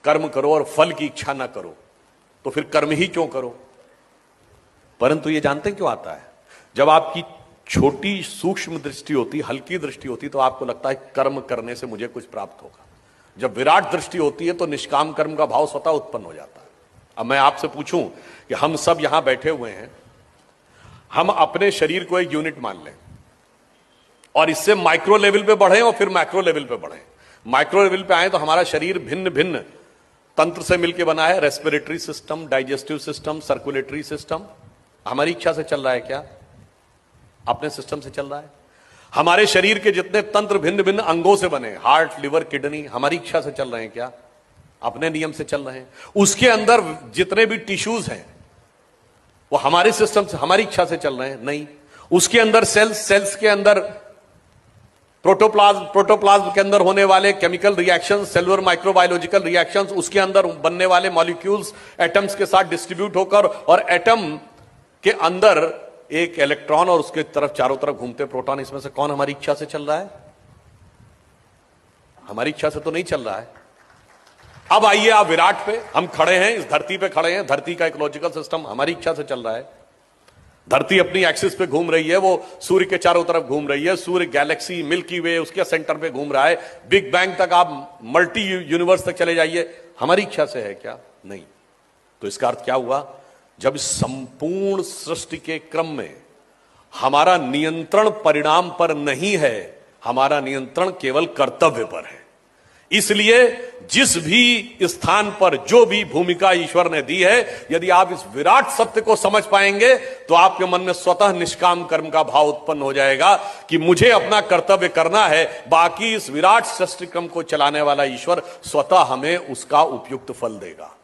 कर्म करो और फल की इच्छा ना करो, तो फिर कर्म ही क्यों करो। परंतु ये जानते हैं क्यों आता है? जब आपकी छोटी सूक्ष्म दृष्टि होती, हल्की दृष्टि होती, तो आपको लगता है कर्म करने से मुझे कुछ प्राप्त होगा। जब विराट दृष्टि होती है तो निष्काम कर्म का भाव स्वतः उत्पन्न हो जाता है। अब मैं आपसे पूछूं कि हम सब यहां बैठे हुए हैं, हम अपने शरीर को एक यूनिट मान लें और इससे माइक्रो लेवल पे बढ़े और फिर मैक्रो लेवल पे बढ़े। माइक्रो लेवल पे आए तो हमारा शरीर भिन्न भिन्न तंत्र से मिलकर बना है। Respiratory system, digestive system, circulatory system. हमारी इच्छा से चल रहा है क्या? अपने सिस्टम से चल रहा है। हमारे शरीर के जितने तंत्र भिन्न भिन्न अंगों से बने, हार्ट, लिवर, किडनी, हमारी इच्छा से चल रहे हैं क्या? अपने नियम से चल रहे हैं। उसके अंदर जितने भी टिश्यूज हैं वो हमारे सिस्टम से, हमारी इच्छा से चल रहे हैं? नहीं। उसके अंदर सेल्स के अंदर प्रोटोप्लाज्म के अंदर होने वाले chemical reactions, cellular microbiological reactions, उसके अंदर बनने वाले मॉलिक्यूल्स एटम्स के साथ डिस्ट्रीब्यूट होकर, और एटम के अंदर एक इलेक्ट्रॉन और उसके तरफ चारों तरफ घूमते प्रोटॉन, इसमें से कौन हमारी इच्छा से चल रहा है? हमारी इच्छा से तो नहीं चल रहा है। अब आइए आप विराट पे, हम खड़े हैं, इस धरती पे खड़े हैं, धरती का इकोलॉजिकल सिस्टम हमारी इच्छा से चल रहा है। धरती अपनी एक्सिस पे घूम रही है, वो सूर्य के चारों तरफ घूम रही है, सूर्य गैलेक्सी मिल्की वे उसके सेंटर पे घूम रहा है, बिग बैंग तक आप मल्टी यूनिवर्स तक चले जाइए, हमारी इच्छा से है क्या? नहीं। तो इसका अर्थ क्या हुआ? जब संपूर्ण सृष्टि के क्रम में हमारा नियंत्रण परिणाम पर नहीं है, हमारा नियंत्रण केवल कर्तव्य पर है। इसलिए जिस भी स्थान पर जो भी भूमिका ईश्वर ने दी है, यदि आप इस विराट सत्य को समझ पाएंगे तो आपके मन में स्वतः निष्काम कर्म का भाव उत्पन्न हो जाएगा कि मुझे अपना कर्तव्य करना है, बाकी इस विराट सृष्टि क्रम को चलाने वाला ईश्वर स्वतः हमें उसका उपयुक्त फल देगा।